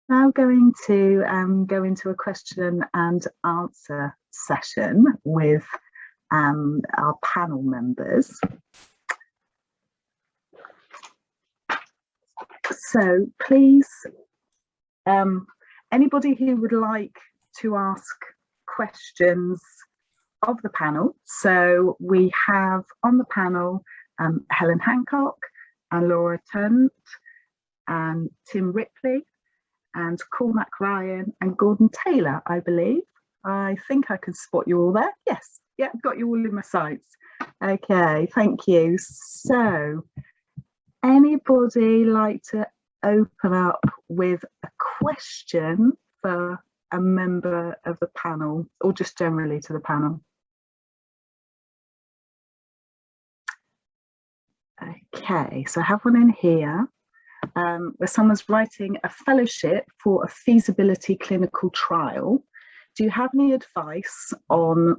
Now going to go into a question and answer session with our panel members. So please, anybody who would like to ask questions of the panel. So we have on the panel Helen Hancock and Laura Ternent and Tim Ripley and Cormac Ryan and Gordon Taylor, I believe. I think I can spot you all there. Yes, yeah, got you all in my sights. Okay, thank you. So anybody like to open up with a question for a member of the panel or just generally to the panel? Okay, so I have one in here where someone's writing a fellowship for a feasibility clinical trial. Do you have any advice on,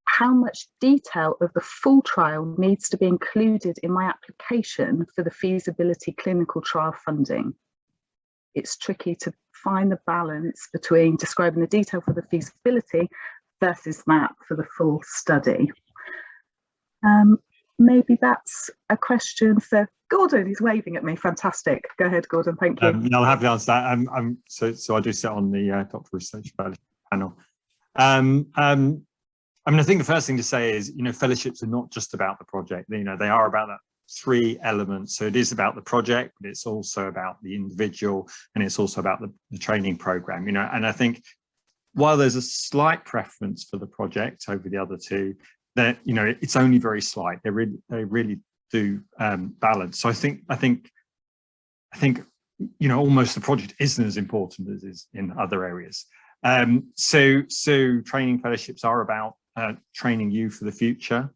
how much detail of the full trial needs to be included in my application for the feasibility clinical trial funding? It's tricky to find the balance between describing the detail for the feasibility versus that for the full study. Maybe that's a question for Gordon. He's waving at me. Fantastic. Go ahead, Gordon. Thank you. I'll happily answer that. So I do sit on the Doctor Research Fellowship panel. I mean, I think the first thing to say is, fellowships are not just about the project. They are about that three elements. So it is about the project, but it's also about the individual, and it's also about the training program. And I think while there's a slight preference for the project over the other two, that it's only very slight. They really do balance. So I think almost the project isn't as important as is in other areas. So training fellowships are about training you for the future,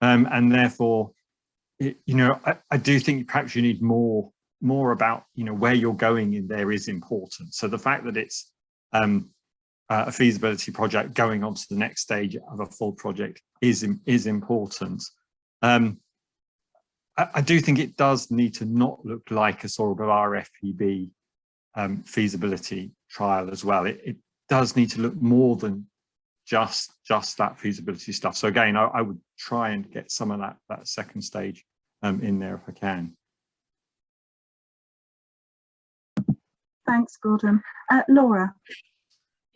and therefore, I do think perhaps you need more about where you're going in there is important. So the fact that it's a feasibility project going on to the next stage of a full project is important. I do think it does need to not look like a sort of RFPB feasibility trial as well. It does need to look more than just that feasibility stuff. So again, I would try and get some of that second stage in there if I can. Thanks, Gordon. Laura.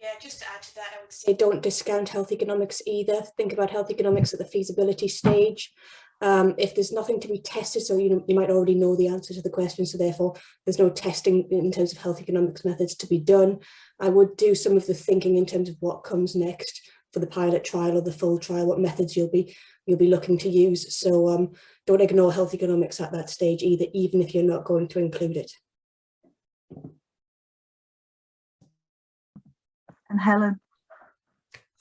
Yeah, just to add to that, I would say don't discount health economics either. Think about health economics at the feasibility stage. If there's nothing to be tested, so you might already know the answer to the question, so therefore there's no testing in terms of health economics methods to be done. I would do some of the thinking in terms of what comes next for the pilot trial or the full trial, what methods you'll be looking to use. So don't ignore health economics at that stage either, even if you're not going to include it. And Helen.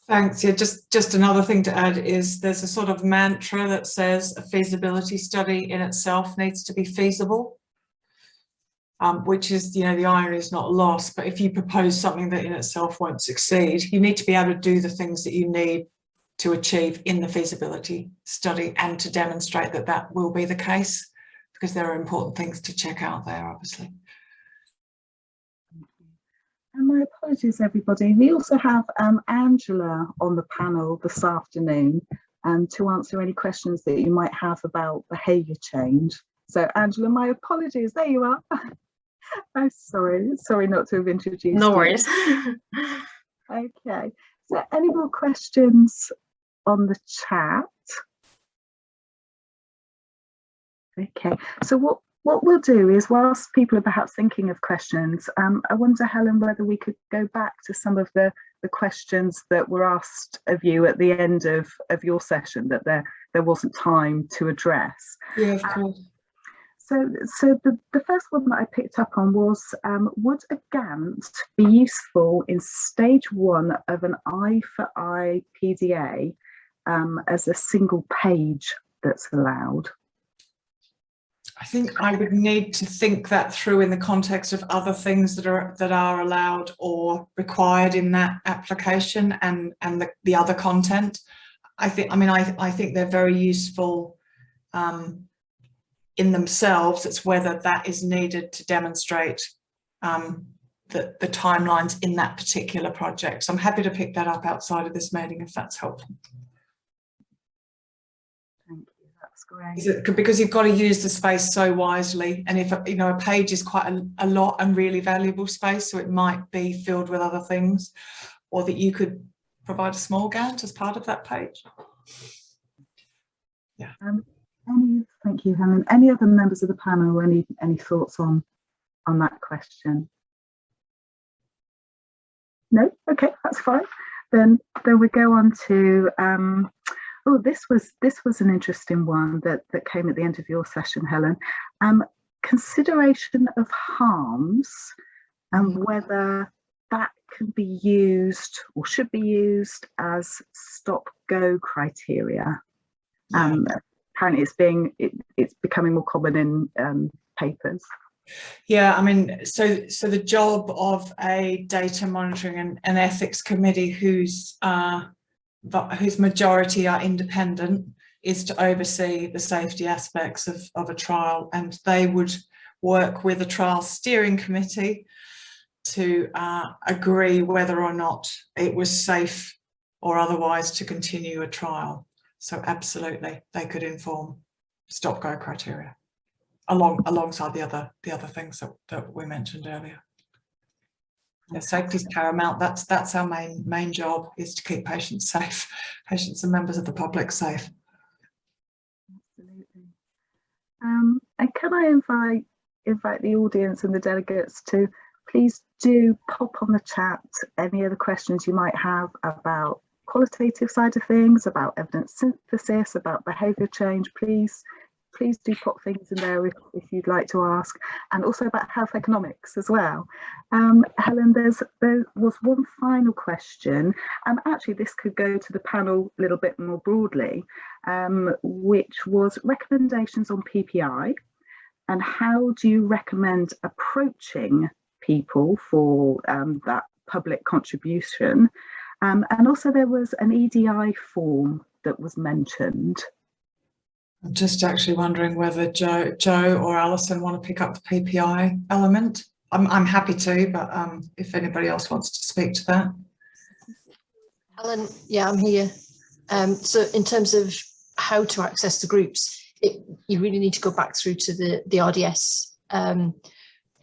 Thanks. Yeah, just another thing to add is there's a sort of mantra that says a feasibility study in itself needs to be feasible, which is, the irony is not lost. But if you propose something that in itself won't succeed, you need to be able to do the things that you need to achieve in the feasibility study and to demonstrate that that will be the case, because there are important things to check out there, obviously. And my apologies, everybody. We also have Angela on the panel this afternoon to answer any questions that you might have about behaviour change. So, Angela, my apologies. There you are. I'm sorry not to have introduced you. No worries. Okay. So, any more questions on the chat? Okay. So what we'll do is, whilst people are perhaps thinking of questions, I wonder, Helen, whether we could go back to some of the questions that were asked of you at the end of your session that there wasn't time to address. Yeah, of course. So the first one that I picked up on was, would a Gantt be useful in stage 1 of an eye for eye PDA as a single page that's allowed? I think I would need to think that through in the context of other things that are allowed or required in that application and the other content. I think they're very useful in themselves. It's whether that is needed to demonstrate the timelines in that particular project. So I'm happy to pick that up outside of this meeting if that's helpful. Thank you, that's great. Because you've got to use the space so wisely, and if you know, a page is quite a lot and really valuable space, so it might be filled with other things, or that you could provide a small Gantt as part of that page. Yeah. Thank you, Helen. Any other members of the panel? Any thoughts on that question? No. Okay, that's fine. Then we go on to. Oh, this was an interesting one that came at the end of your session, Helen. Consideration of harms and whether that can be used or should be used as stop-go criteria. Apparently, it's becoming more common in papers. Yeah, I mean, so the job of a data monitoring and ethics committee whose majority are independent is to oversee the safety aspects of a trial, and they would work with a trial steering committee to agree whether or not it was safe or otherwise to continue a trial. So absolutely, they could inform stop-go criteria alongside the other things that we mentioned earlier. Yeah, safety is paramount. That's our main job, is to keep patients safe, patients and members of the public safe. Absolutely. And can I invite the audience and the delegates to please do pop on the chat any other questions you might have about qualitative side of things, about evidence synthesis, about behaviour change. Please do pop things in there if you'd like to ask, and also about health economics as well. Helen, there was one final question. Actually, this could go to the panel a little bit more broadly, which was recommendations on PPI, and how do you recommend approaching people for that public contribution? And also there was an EDI form that was mentioned. I'm just actually wondering whether Joe or Alison want to pick up the PPI element. I'm happy to, but if anybody else wants to speak to that. Helen, yeah, I'm here. So in terms of how to access the groups, you really need to go back through to the RDS.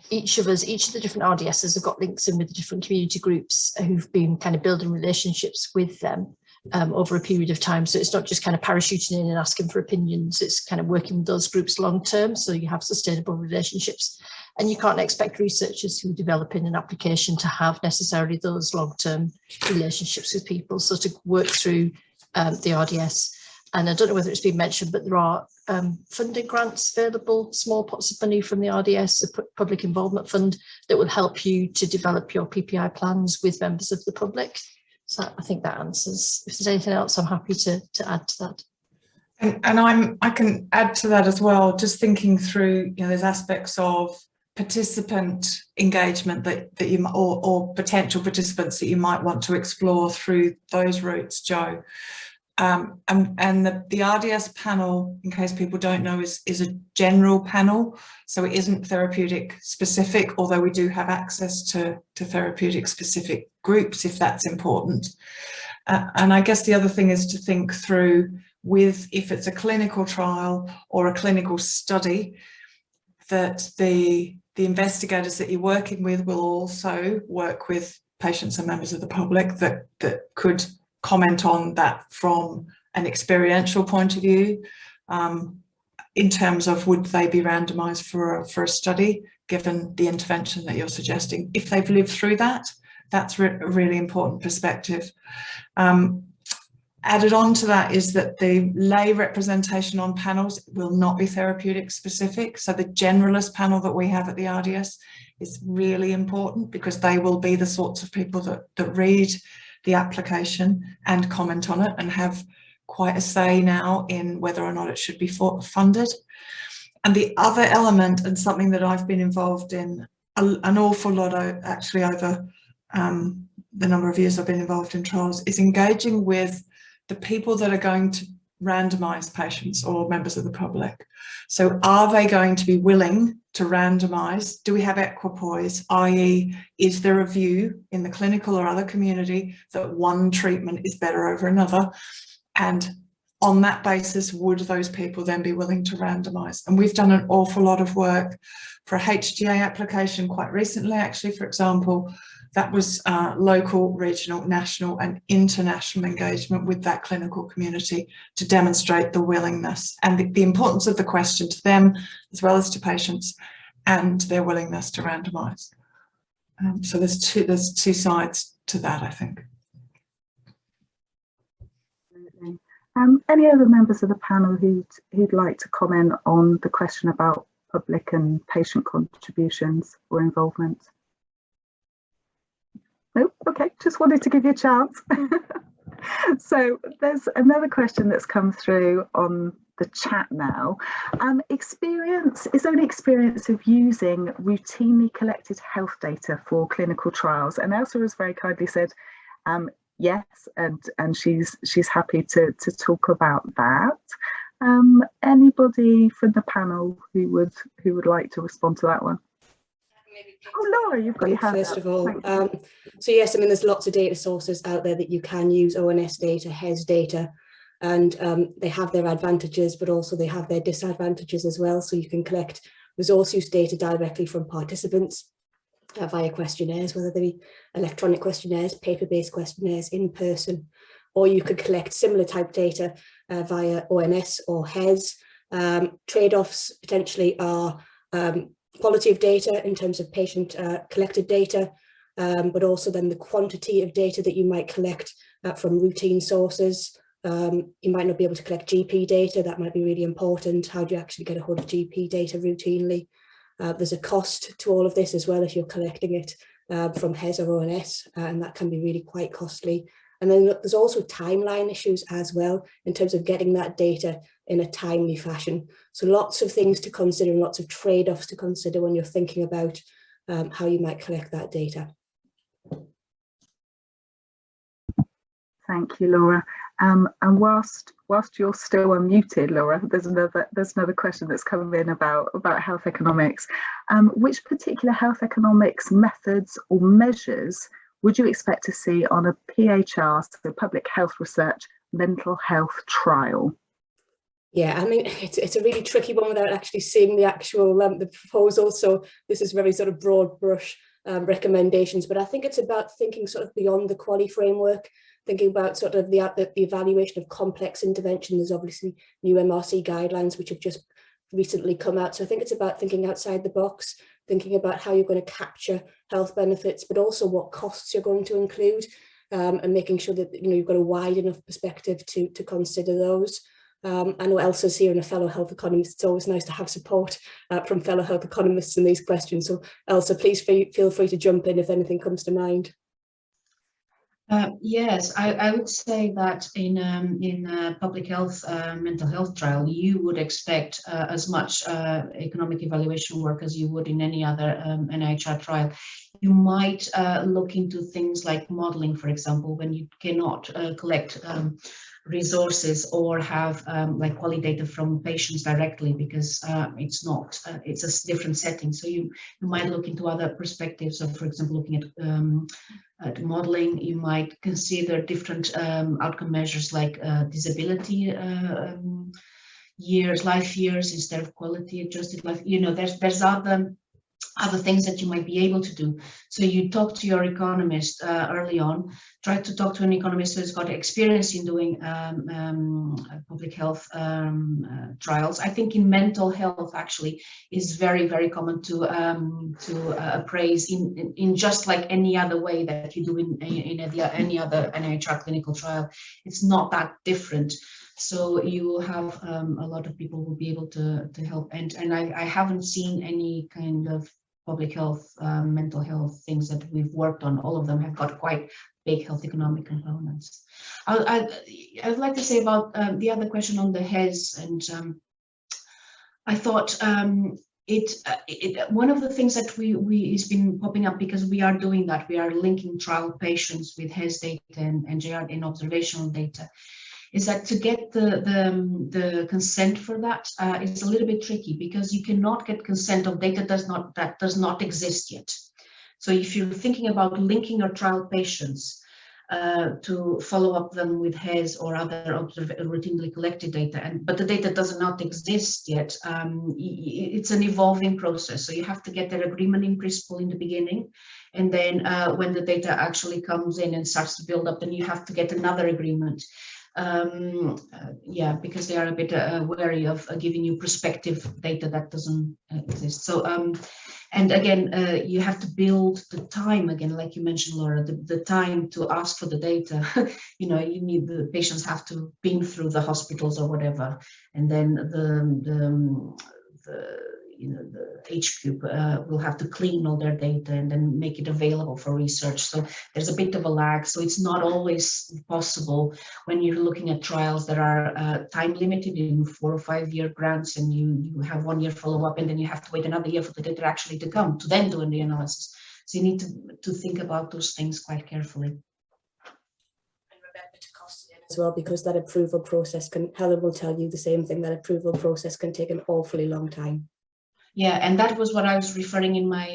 Each of the different RDSs have got links in with the different community groups who've been kind of building relationships with them over a period of time. So it's not just kind of parachuting in and asking for opinions, it's kind of working with those groups long term, so you have sustainable relationships. And you can't expect researchers who are developing an application to have necessarily those long-term relationships with people. So to work through the RDS, and I don't know whether it's been mentioned, but there are funding grants available, small pots of money from the RDS, the Public Involvement Fund, that will help you to develop your PPI plans with members of the public. So I think that answers. If there's anything else, I'm happy to add to that. And I can add to that as well, just thinking through, there's aspects of participant engagement that you or potential participants that you might want to explore through those routes, Joe. And the RDS panel, in case people don't know, is a general panel, so it isn't therapeutic specific, although we do have access to therapeutic specific groups if that's important. And I guess the other thing is to think through if it's a clinical trial or a clinical study, that the investigators that you're working with will also work with patients and members of the public that could comment on that from an experiential point of view, in terms of would they be randomised for a study given the intervention that you're suggesting. If they've lived through that, that's a really important perspective. Added on to that is that the lay representation on panels will not be therapeutic specific. So the generalist panel that we have at the RDS is really important, because they will be the sorts of people that read the application and comment on it and have quite a say now in whether or not it should be funded. And the other element, and something that I've been involved in an awful lot actually over the number of years I've been involved in trials, is engaging with the people that are going to randomise patients or members of the public. So are they going to be willing to randomise? Do we have equipoise, i.e. is there a view in the clinical or other community that one treatment is better over another? And on that basis, would those people then be willing to randomise? And we've done an awful lot of work for a HTA application quite recently, actually, for example. That was local, regional, national and international engagement with that clinical community to demonstrate the willingness and the importance of the question to them as well as to patients and their willingness to randomise. So there's two sides to that, I think. Absolutely. Any other members of the panel who'd like to comment on the question about public and patient contributions or involvement? Nope, okay, just wanted to give you a chance. So there's another question that's come through on the chat now. Is there any experience of using routinely collected health data for clinical trials? And Elsa has very kindly said yes, and she's happy to talk about that. Anybody from the panel who would like to respond to that one? Oh, Laura, you've got your hand first up. of all. So yes, I mean, there's lots of data sources out there that you can use, ONS data, HES data, and they have their advantages, but also they have their disadvantages as well. So you can collect resource use data directly from participants via questionnaires, whether they be electronic questionnaires, paper-based questionnaires, in person, or you could collect similar type data via ONS or HES. Trade-offs potentially are quality of data in terms of patient collected data, but also then the quantity of data that you might collect from routine sources. You might not be able to collect GP data. That might be really important. How do you actually get a hold of GP data routinely? There's a cost to all of this as well if you're collecting it from HES or ONS, and that can be really quite costly. And then there's also timeline issues as well in terms of getting that data in a timely fashion. So lots of things to consider and lots of trade-offs to consider when you're thinking about how you might collect that data. Thank you, Laura. And whilst you're still unmuted, Laura, there's another question that's come in about health economics. Which particular health economics methods or measures would you expect to see on a PHR, so public health research, mental health trial? Yeah, I mean, it's a really tricky one without actually seeing the actual the proposal. So this is very sort of broad brush recommendations, but I think it's about thinking sort of beyond the QALY framework, thinking about sort of the evaluation of complex intervention. There's obviously new MRC guidelines which have just recently come out. So I think it's about thinking outside the box, thinking about how you're going to capture health benefits, but also what costs you're going to include, and making sure that you've got a wide enough perspective to consider those. I know Elsa's here and a fellow health economist. It's always nice to have support from fellow health economists in these questions. So Elsa, please feel free to jump in if anything comes to mind. Yes, I would say that in public health, mental health trial, you would expect as much economic evaluation work as you would in any other NIHR trial. You might look into things like modeling, for example, when you cannot collect resources or have like quality data from patients directly, because it's a different setting. So you might look into other perspectives. So for example, looking at modeling, you might consider different outcome measures like disability years, life years, instead of quality adjusted life. There's other things that you might be able to do. So you talk to your economist early on, try to talk to an economist who's got experience in doing public health trials. I think in mental health actually is very, very common to appraise in just like any other way that you do in any other NIHR clinical trial. It's not that different. So you will have a lot of people will be able to help. And I haven't seen any kind of public health, mental health things that we've worked on. All of them have got quite big health economic components. I'd like to say about the other question on the HES, and I thought one of the things that is been popping up, because we are doing that, we are linking trial patients with HES data and JR in observational data, is that to get the consent for that is a little bit tricky, because you cannot get consent of data that does not exist yet. So if you're thinking about linking your trial patients to follow up them with HES or other routinely collected data, but the data does not exist yet, it's an evolving process. So you have to get their agreement in principle in the beginning, and then when the data actually comes in and starts to build up, then you have to get another agreement. Yeah, because they are a bit wary of giving you prospective data that doesn't exist. So and again, you have to build the time again, like you mentioned, Laura, the time to ask for the data. You know, you need, the patients have to been through the hospitals or whatever, and then the HQ will have to clean all their data and then make it available for research. So there's a bit of a lag. So it's not always possible when you're looking at trials that are time limited in 4 or 5 year grants, and you have 1 year follow-up, and then you have to wait another year for the data actually to come to then do the analysis. So you need to think about those things quite carefully. And remember to cost it in as well, because that approval process can, Helen will tell you the same thing, that approval process can take an awfully long time. Yeah, and that was what I was referring in my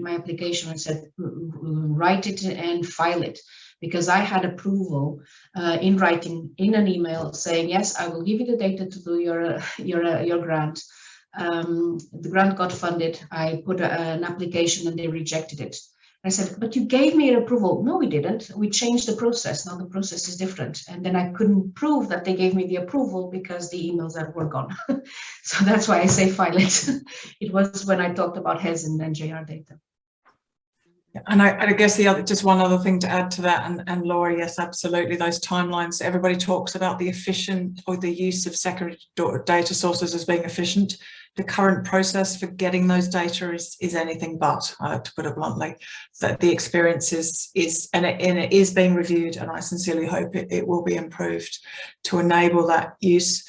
application. I said write it and file it, because I had approval in writing in an email saying, yes, I will give you the data to do your grant. The grant got funded. I put an application and they rejected it. I said, but you gave me an approval. No, we didn't. We changed the process. Now the process is different. And then I couldn't prove that they gave me the approval because the emails that were gone. So that's why I say file it. It was when I talked about HES and NJR data. And I guess the other, just one other thing to add to that, and Laura, yes, absolutely, those timelines. Everybody talks about the efficient or the use of secondary data sources as being efficient. The current process for getting those data is anything but, to put it bluntly. That the experience is and it is being reviewed, and I sincerely hope it will be improved to enable that use,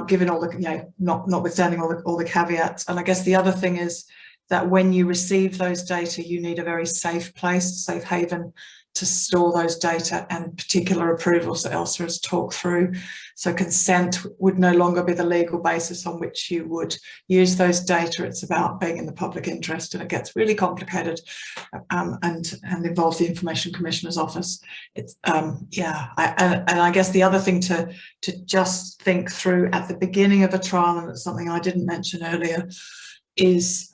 given all the, notwithstanding all the caveats. And I guess the other thing is that when you receive those data, you need a very safe place, safe haven to store those data, and particular approvals that Elsa has talked through. So consent would no longer be the legal basis on which you would use those data. It's about being in the public interest, and it gets really complicated and involves the Information Commissioner's Office. It's I guess the other thing to just think through at the beginning of a trial, and it's something I didn't mention earlier, is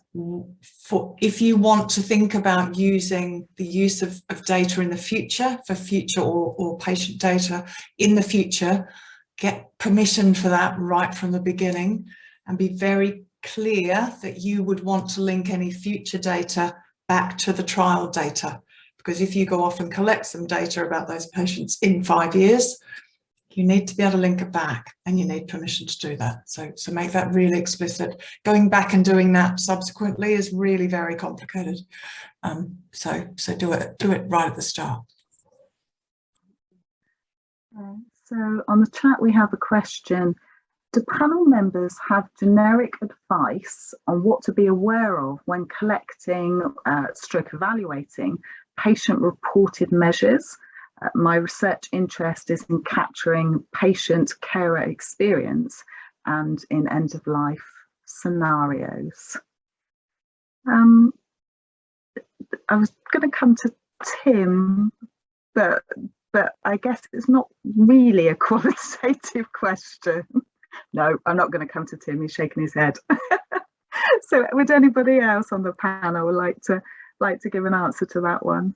if you want to think about using the use of data in the future for future or patient data in the future, get permission for that right from the beginning, and be very clear that you would want to link any future data back to the trial data. Because if you go off and collect some data about those patients in 5 years, you need to be able to link it back, and you need permission to do that. So make that really explicit. Going back and doing that subsequently is really very complicated. So do it right at the start. So on the chat we have a question. Do panel members have generic advice on what to be aware of when collecting, stroke evaluating patient-reported measures? My research interest is in capturing patient carer experience and in end-of-life scenarios. I was going to come to Tim, but I guess it's not really a qualitative question. No, I'm not going to come to Tim. He's shaking his head. So, would anybody else on the panel like to give an answer to that one?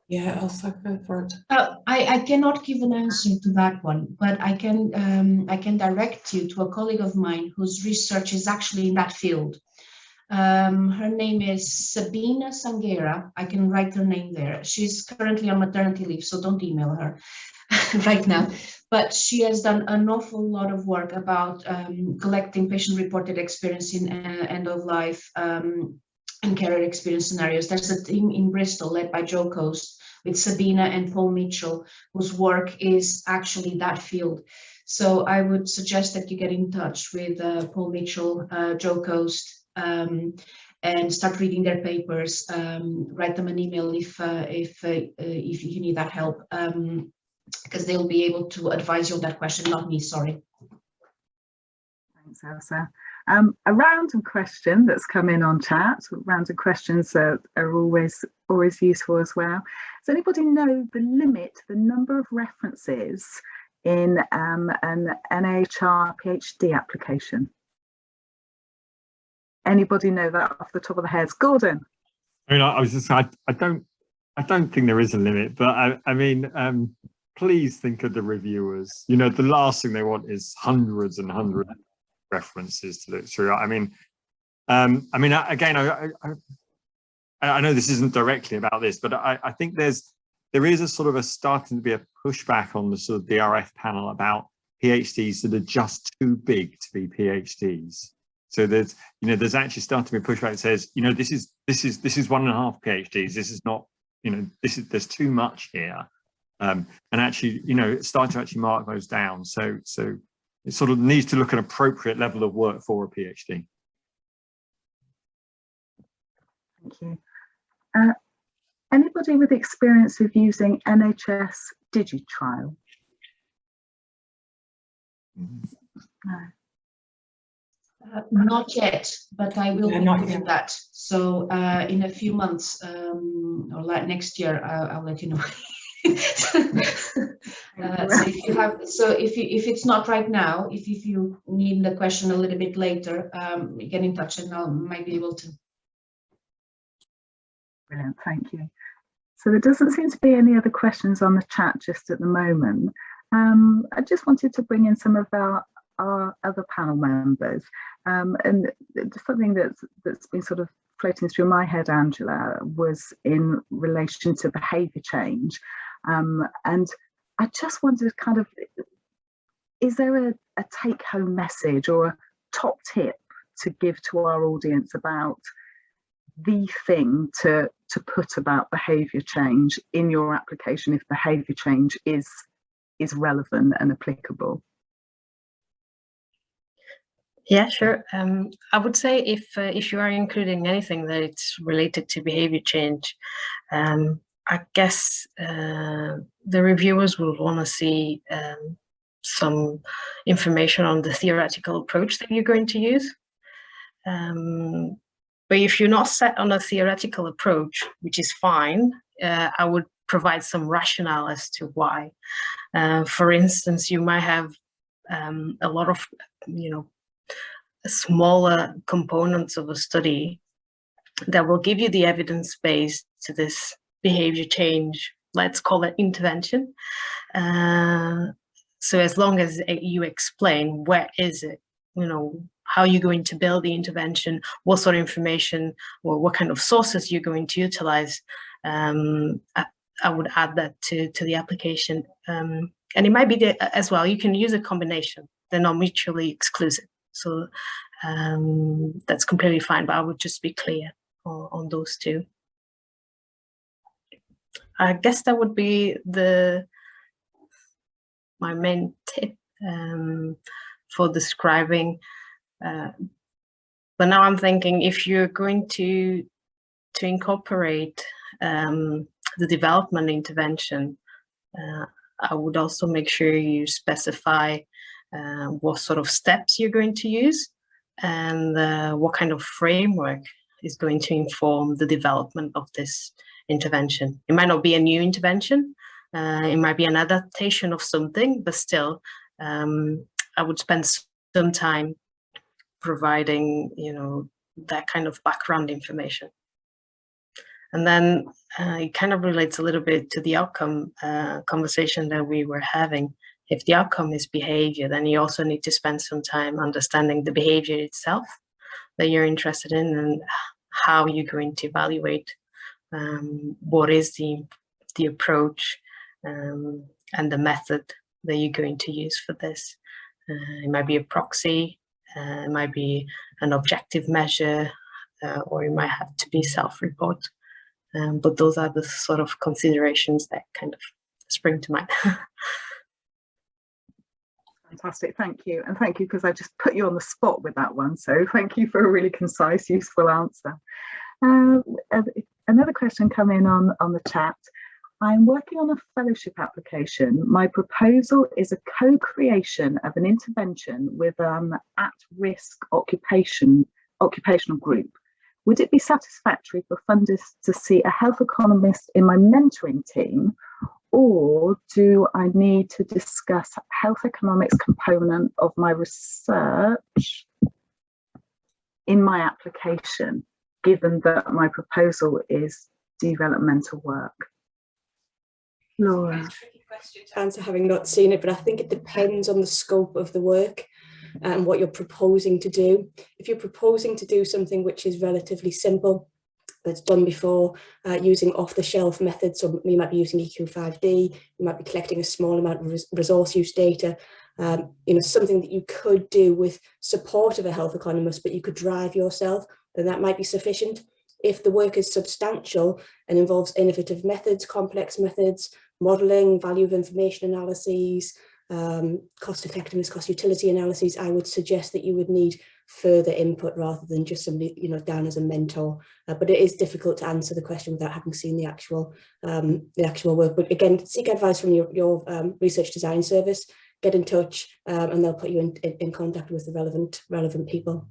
Yeah, Elsa, go for it. I cannot give an answer to that one, but I can direct you to a colleague of mine whose research is actually in that field. Her name is Sabina Sanguera. I can write her name there. She's currently on maternity leave, so don't email her right now. But she has done an awful lot of work about collecting patient-reported experience in end-of-life and carer experience scenarios. There's a team in Bristol led by Joe Coast with Sabina and Paul Mitchell, whose work is actually that field. So I would suggest that you get in touch with Paul Mitchell, Joe Coast, and start reading their papers. Write them an email if you need that help, because they'll be able to advise you on that question, not me, sorry. Thanks, Elsa. A random question that's come in on chat. Random questions are always useful as well. Does anybody know the limit, the number of references in an NHR PhD application? Anybody know that off the top of the heads? Gordon? I mean, I was just, I don't think there is a limit, but I mean, please think of the reviewers. You know, the last thing they want is hundreds and hundreds of references to look through. I mean, again, I know this isn't directly about this, but I think there is a sort of starting to be a pushback on the sort of DRF panel about PhDs that are just too big to be PhDs. So there's actually starting to be a pushback that says, this is 1.5 PhDs. This is not, there's too much here. And actually, start to actually mark those down. So it sort of needs to look at an appropriate level of work for a PhD. Thank you. Anybody with experience of using NHS DigiTrial? No. Not yet, but I will be doing that. So in a few months or like next year, I'll let you know. So if it's not right now, if you need the question a little bit later, get in touch and I might be able to. Brilliant, thank you. So there doesn't seem to be any other questions on the chat just at the moment. I just wanted to bring in some of our other panel members, and something that's been sort of floating through my head, Angela, was in relation to behaviour change, and I just wondered, kind of, is there a take-home message or a top tip to give to our audience about the thing to put about behaviour change in your application if behaviour change is relevant and applicable? Yeah, sure. I would say if you are including anything that it's related to behavior change, I guess the reviewers will want to see some information on the theoretical approach that you're going to use. But if you're not set on a theoretical approach, which is fine, I would provide some rationale as to why. For instance, you might have a lot of, smaller components of a study that will give you the evidence base to this behavior change, let's call it intervention. So as long as you explain where is it, how you're going to build the intervention, what sort of information or what kind of sources you're going to utilize, I would add that to the application. And it might be as well, you can use a combination. They're not mutually exclusive. So that's completely fine, but I would just be clear on those two. I guess that would be my main tip for describing. But now I'm thinking, if you're going to incorporate the development intervention, I would also make sure you specify what sort of steps you're going to use and what kind of framework is going to inform the development of this intervention. It might not be a new intervention, it might be an adaptation of something, but still, I would spend some time providing, that kind of background information. And then it kind of relates a little bit to the outcome conversation that we were having. If the outcome is behavior, then you also need to spend some time understanding the behavior itself that you're interested in and how you're going to evaluate what is the approach and the method that you're going to use for this. It might be a proxy, it might be an objective measure, or it might have to be self-report. But those are the sort of considerations that kind of spring to mind. Fantastic, thank you. And thank you, because I just put you on the spot with that one. So thank you for a really concise, useful answer. Another question come in on the chat. I'm working on a fellowship application. My proposal is a co-creation of an intervention with an at-risk occupational group. Would it be satisfactory for funders to see a health economist in my mentoring team, or do I need to discuss health economics component of my research in my application, given that my proposal is developmental work? Laura. It's a tricky question to answer having not seen it, but I think it depends on the scope of the work and what you're proposing to do. If you're proposing to do something which is relatively simple, that's done before, using off-the-shelf methods, so you might be using EQ5D, you might be collecting a small amount of resource use data, something that you could do with support of a health economist, but you could drive yourself, then that might be sufficient. If the work is substantial and involves innovative methods, complex methods, modelling, value of information analyses, cost effectiveness, cost utility analyses, I would suggest that you would need further input rather than just somebody down as a mentor. But it is difficult to answer the question without having seen the actual work. But again, seek advice from your research design service. Get in touch, and they'll put you in contact with the relevant people.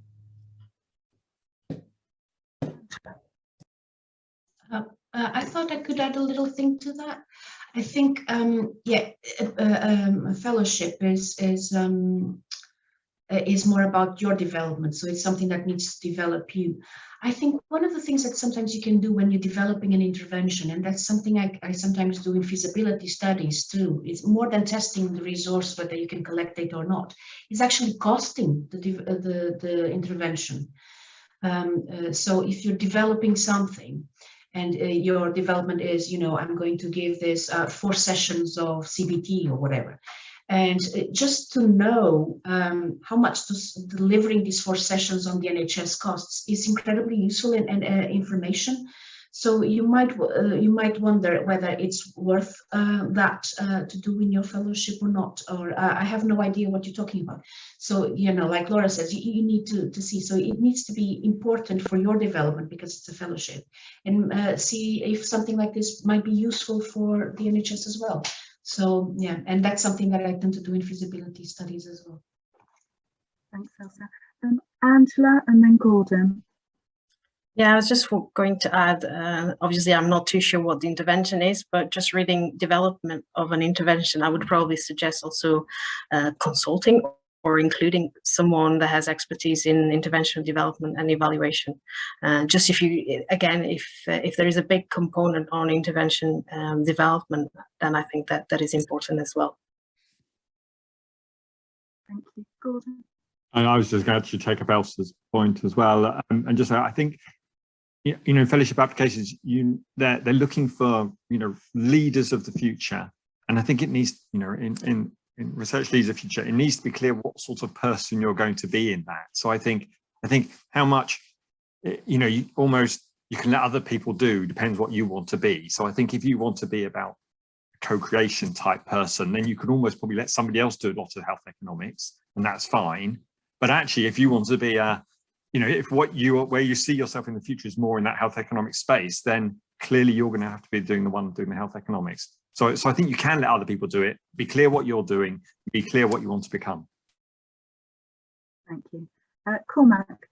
I thought I could add a little thing to that. I think, a fellowship is more about your development, so it's something that needs to develop you. I think one of the things that sometimes you can do when you're developing an intervention, and that's something I sometimes do in feasibility studies too, it's more than testing the resource whether you can collect data or not, it's actually costing the intervention. So if you're developing something, and your development is, I'm going to give this 4 sessions of CBT or whatever. And just to know how much delivering these 4 sessions on the NHS costs is incredibly useful and information. So you might wonder whether it's worth that to do in your fellowship or not, or I have no idea what you're talking about. So, like Laura says, you need to see. So it needs to be important for your development because it's a fellowship, and see if something like this might be useful for the NHS as well. So, yeah, and that's something that I tend to do in feasibility studies as well. Thanks, Elsa. Angela and then Gordon. Yeah, I was just going to add, obviously I'm not too sure what the intervention is, but just reading development of an intervention, I would probably suggest also consulting or including someone that has expertise in intervention development and evaluation. Just if there is a big component on intervention development, then I think that is important as well. Thank you, Gordon. And I was just going to actually take up Elsa's point as well, and just I think, fellowship applications, they're looking for leaders of the future, and I think it needs, in research leaders of the future, it needs to be clear what sort of person you're going to be in that. So I think how much you can let other people do depends what you want to be. So I think if you want to be about a co-creation type person, then you can almost probably let somebody else do a lot of health economics, and that's fine. But actually, if you want to be where you see yourself in the future is more in that health economic space, then clearly you're going to have to be doing the one doing the health economics. So I think you can let other people do it. Be clear what you're doing. Be clear what you want to become. Thank you. Cormac.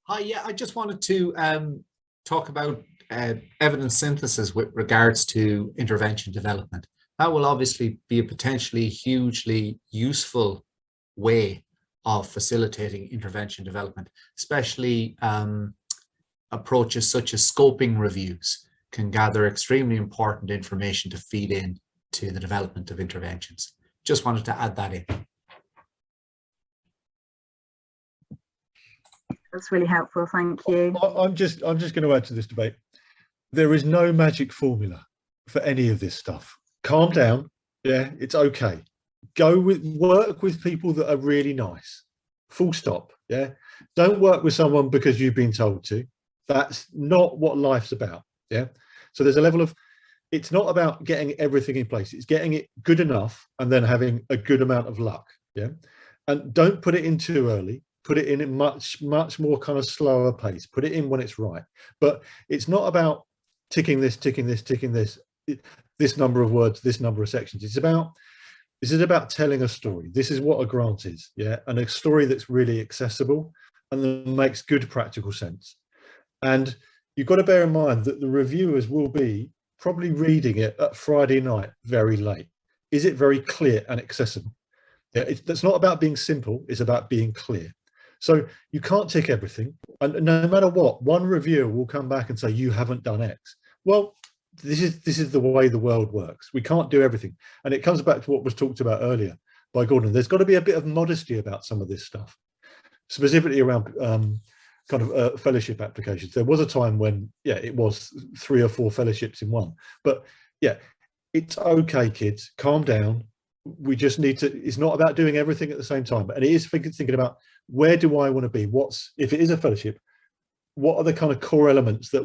Hi, yeah, I just wanted to talk about evidence synthesis with regards to intervention development. That will obviously be a potentially hugely useful way of facilitating intervention development, especially approaches such as scoping reviews can gather extremely important information to feed in to the development of interventions. Just wanted to add that in. That's really helpful, thank you. I'm just going to add to this debate. There is no magic formula for any of this stuff. Calm down, yeah, it's okay. Work with people that are really nice, full stop, yeah. Don't work with someone because you've been told to. That's not what life's about, yeah. So there's a level of it's not about getting everything in place. It's getting it good enough and then having a good amount of luck. Yeah. And don't put it in too early. Put it in a much more kind of slower pace. Put it in when it's right. But it's not about ticking this, this number of words, this number of sections. This is about telling a story. This is what a grant is. Yeah. And a story that's really accessible and that makes good practical sense. And you've got to bear in mind that the reviewers will be probably reading it at Friday night very late. Is it very clear and accessible? Yeah, that's not about being simple, it's about being clear. So you can't tick everything, and no matter what, one reviewer will come back and say you haven't done X. Well, this is the way the world works. We can't do everything, and it comes back to what was talked about earlier by Gordon. There's got to be a bit of modesty about some of this stuff, specifically around fellowship applications. There was a time when, yeah, it was 3 or 4 fellowships in one, but yeah, it's okay, kids, calm down. We just need to, it's not about doing everything at the same time, and it is thinking about, where do I want to be? If it is a fellowship, what are the kind of core elements that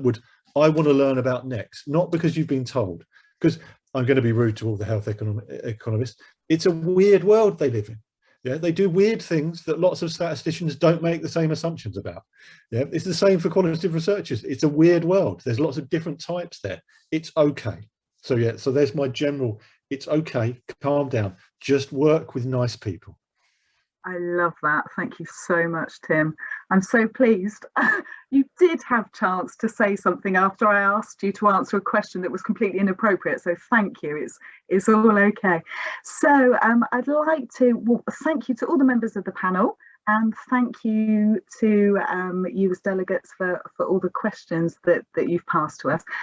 I want to learn about next? Not because you've been told, because I'm going to be rude to all the health economists. It's a weird world they live in. Yeah, they do weird things that lots of statisticians don't make the same assumptions about. Yeah, it's the same for quantitative researchers. It's a weird world. There's lots of different types there. It's okay. So yeah, so there's my general, it's okay, calm down, just work with nice people. I love that. Thank you so much, Tim. I'm so pleased. You did have chance to say something after I asked you to answer a question that was completely inappropriate. So thank you. It's all okay. So I'd like to thank you to all the members of the panel, and thank you to you as delegates for all the questions that you've passed to us.